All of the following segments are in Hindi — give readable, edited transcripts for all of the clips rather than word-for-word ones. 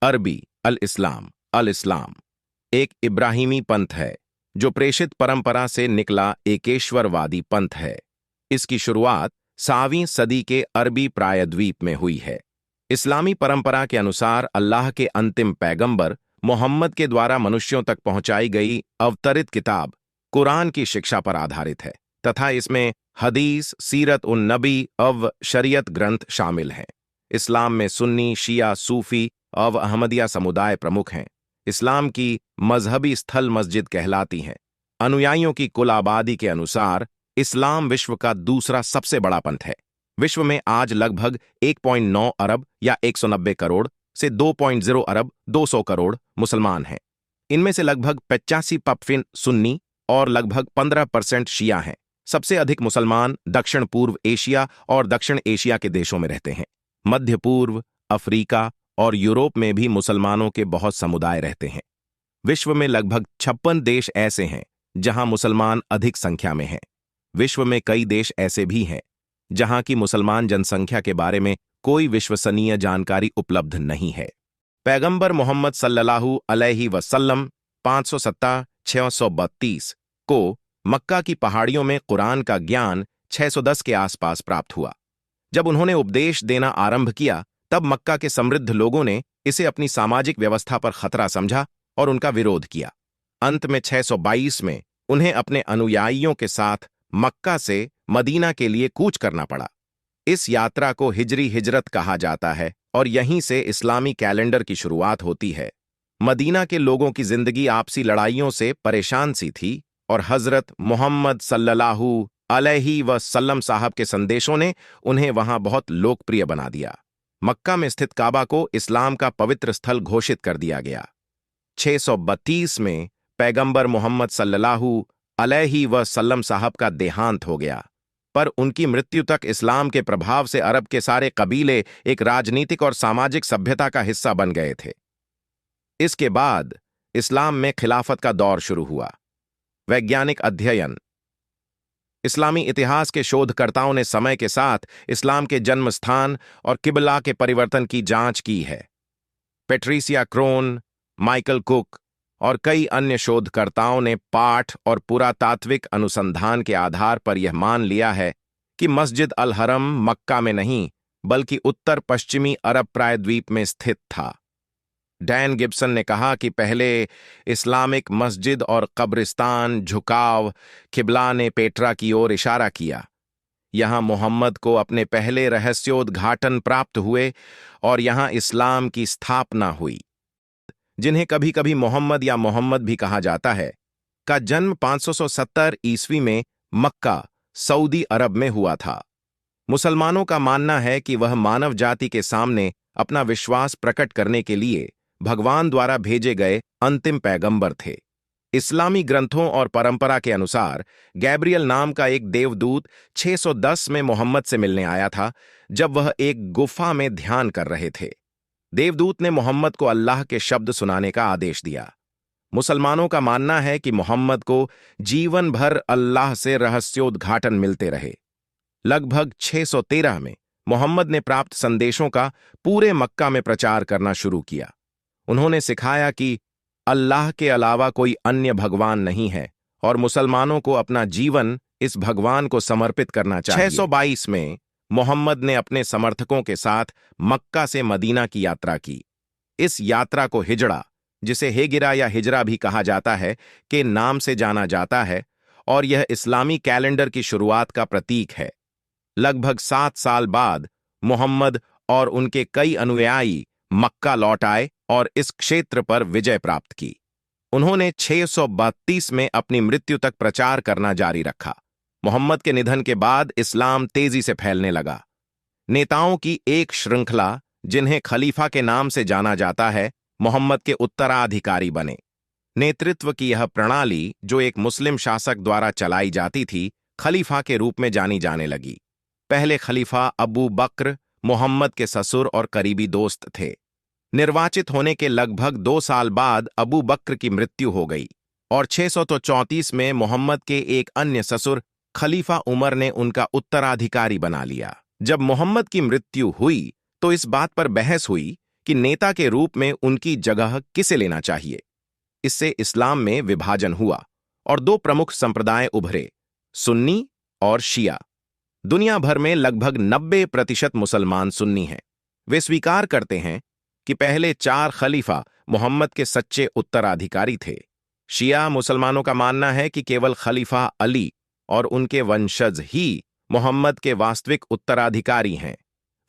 अरबी अल इस्लाम एक इब्राहिमी पंथ है जो प्रेषित परंपरा से निकला एकेश्वरवादी पंथ है। इसकी शुरुआत 7वीं सदी के अरबी प्रायद्वीप में हुई है। इस्लामी परंपरा के अनुसार अल्लाह के अंतिम पैगंबर मोहम्मद के द्वारा मनुष्यों तक पहुंचाई गई अवतरित किताब कुरान की शिक्षा पर आधारित है तथा इसमें हदीस, सीरत उन नबी शरीयत ग्रंथ शामिल हैं। इस्लाम में सुन्नी, शिया, सूफी अहमदिया समुदाय प्रमुख हैं। इस्लाम की मजहबी स्थल मस्जिद कहलाती हैं। अनुयायियों की कुल आबादी के अनुसार इस्लाम विश्व का दूसरा सबसे बड़ा पंथ है। विश्व में आज लगभग 1.9 अरब या 190 करोड़ से 2.0 अरब 200 करोड़ मुसलमान हैं। इनमें से लगभग 85% सुन्नी और लगभग 15% शिया हैं। सबसे अधिक मुसलमान दक्षिण पूर्व एशिया और दक्षिण एशिया के देशों में रहते हैं। मध्य पूर्व, अफ्रीका और यूरोप में भी मुसलमानों के बहुत समुदाय रहते हैं। विश्व में लगभग 56 देश ऐसे हैं जहां मुसलमान अधिक संख्या में हैं। विश्व में कई देश ऐसे भी हैं जहां की मुसलमान जनसंख्या के बारे में कोई विश्वसनीय जानकारी उपलब्ध नहीं है। पैगंबर मोहम्मद सल्लल्लाहु अलैहि वसल्लम 517-632 को मक्का की पहाड़ियों में कुरान का ज्ञान 610 के आसपास प्राप्त हुआ। जब उन्होंने उपदेश देना आरंभ किया तब मक्का के समृद्ध लोगों ने इसे अपनी सामाजिक व्यवस्था पर खतरा समझा और उनका विरोध किया। अंत में 622 में उन्हें अपने अनुयायियों के साथ मक्का से मदीना के लिए कूच करना पड़ा। इस यात्रा को हिजरी हिजरत कहा जाता है और यहीं से इस्लामी कैलेंडर की शुरुआत होती है। मदीना के लोगों की जिंदगी आपसी लड़ाइयों से परेशान सी थी और हजरत मोहम्मद सल्लल्लाहु अलैहि वसल्लम साहब के संदेशों ने उन्हें वहां बहुत लोकप्रिय बना दिया। मक्का में स्थित काबा को इस्लाम का पवित्र स्थल घोषित कर दिया गया। 632 में पैगंबर मोहम्मद सल्लल्लाहु अलैहि वसल्लम साहब का देहांत हो गया, पर उनकी मृत्यु तक इस्लाम के प्रभाव से अरब के सारे कबीले एक राजनीतिक और सामाजिक सभ्यता का हिस्सा बन गए थे। इसके बाद इस्लाम में खिलाफत का दौर शुरू हुआ। वैज्ञानिक अध्ययन। इस्लामी इतिहास के शोधकर्ताओं ने समय के साथ इस्लाम के जन्म स्थान और किबला के परिवर्तन की जांच की है। पेट्रिसिया क्रोन, माइकल कुक और कई अन्य शोधकर्ताओं ने पाठ और पुरातात्विक अनुसंधान के आधार पर यह मान लिया है कि मस्जिद अल हरम मक्का में नहीं बल्कि उत्तर पश्चिमी अरब प्रायद्वीप में स्थित था। डैन गिब्सन ने कहा कि पहले इस्लामिक मस्जिद और कब्रिस्तान झुकाव किबला ने पेट्रा की ओर इशारा किया। यहां मोहम्मद को अपने पहले रहस्योद्घाटन प्राप्त हुए और यहां इस्लाम की स्थापना हुई, जिन्हें कभी कभी मोहम्मद या मोहम्मद भी कहा जाता है, का जन्म 570 ईस्वी में मक्का, सऊदी अरब में हुआ था। मुसलमानों का मानना है कि वह मानव जाति के सामने अपना विश्वास प्रकट करने के लिए भगवान द्वारा भेजे गए अंतिम पैगंबर थे। इस्लामी ग्रंथों और परंपरा के अनुसार गैब्रियल नाम का एक देवदूत 610 में मोहम्मद से मिलने आया था जब वह एक गुफा में ध्यान कर रहे थे। देवदूत ने मोहम्मद को अल्लाह के शब्द सुनाने का आदेश दिया। मुसलमानों का मानना है कि मोहम्मद को जीवन भर अल्लाह से रहस्योद्घाटन मिलते रहे। लगभग 613 में मोहम्मद ने प्राप्त संदेशों का पूरे मक्का में प्रचार करना शुरू किया। उन्होंने सिखाया कि अल्लाह के अलावा कोई अन्य भगवान नहीं है और मुसलमानों को अपना जीवन इस भगवान को समर्पित करना चाहिए। 622 में मोहम्मद ने अपने समर्थकों के साथ मक्का से मदीना की यात्रा की। इस यात्रा को हिजड़ा, जिसे हेगिरा या हिजरा भी कहा जाता है, के नाम से जाना जाता है और यह इस्लामी कैलेंडर की शुरुआत का प्रतीक है। लगभग 7 साल बाद मोहम्मद और उनके कई अनुयायी मक्का लौट आए और इस क्षेत्र पर विजय प्राप्त की। उन्होंने 632 में अपनी मृत्यु तक प्रचार करना जारी रखा। मोहम्मद के निधन के बाद इस्लाम तेजी से फैलने लगा। नेताओं की एक श्रृंखला, जिन्हें खलीफा के नाम से जाना जाता है, मोहम्मद के उत्तराधिकारी बने। नेतृत्व की यह प्रणाली, जो एक मुस्लिम शासक द्वारा चलाई जाती थी, खलीफा के रूप में जानी जाने लगी। पहले खलीफा अबू बक्र मोहम्मद के ससुर और करीबी दोस्त थे। निर्वाचित होने के लगभग 2 साल बाद अबू बक्र की मृत्यु हो गई और 634 में मोहम्मद के एक अन्य ससुर खलीफा उमर ने उनका उत्तराधिकारी बना लिया। जब मोहम्मद की मृत्यु हुई तो इस बात पर बहस हुई कि नेता के रूप में उनकी जगह किसे लेना चाहिए। इससे इस्लाम में विभाजन हुआ और दो प्रमुख संप्रदाय उभरे, सुन्नी और शिया। दुनिया भर में लगभग 90% मुसलमान सुन्नी हैं। वे स्वीकार करते हैं कि पहले 4 खलीफा मोहम्मद के सच्चे उत्तराधिकारी थे। शिया मुसलमानों का मानना है कि केवल खलीफा अली और उनके वंशज ही मोहम्मद के वास्तविक उत्तराधिकारी हैं।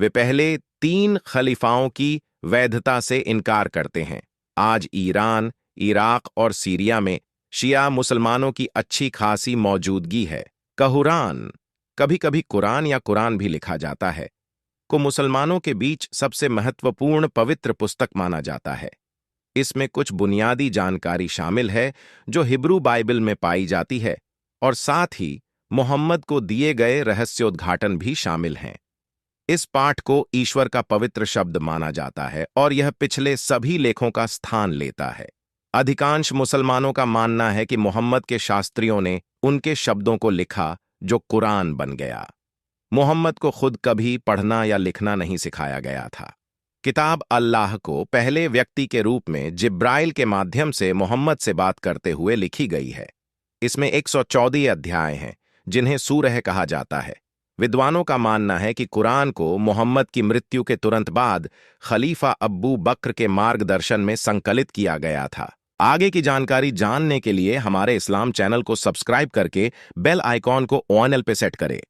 वे पहले 3 खलीफाओं की वैधता से इनकार करते हैं। आज ईरान, इराक और सीरिया में शिया मुसलमानों की अच्छी खासी मौजूदगी है। कुरान, कभी कभी कुरान या कुरान भी लिखा जाता है, को मुसलमानों के बीच सबसे महत्वपूर्ण पवित्र पुस्तक माना जाता है। इसमें कुछ बुनियादी जानकारी शामिल है जो हिब्रू बाइबल में पाई जाती है, और साथ ही मोहम्मद को दिए गए रहस्योद्घाटन भी शामिल हैं। इस पाठ को ईश्वर का पवित्र शब्द माना जाता है और यह पिछले सभी लेखों का स्थान लेता है। अधिकांश मुसलमानों का मानना है कि मोहम्मद के शास्त्रियों ने उनके शब्दों को लिखा, जो कुरान बन गया। मोहम्मद को खुद कभी पढ़ना या लिखना नहीं सिखाया गया था। किताब अल्लाह को पहले व्यक्ति के रूप में जिब्राइल के माध्यम से मोहम्मद से बात करते हुए लिखी गई है। इसमें 114 अध्याय हैं, जिन्हें सूरह कहा जाता है। विद्वानों का मानना है कि कुरान को मोहम्मद की मृत्यु के तुरंत बाद खलीफा अब्बू बकर के मार्गदर्शन में संकलित किया गया था। आगे की जानकारी जानने के लिए हमारे इस्लाम चैनल को सब्सक्राइब करके बेल आइकॉन को ऑन पे सेट करें।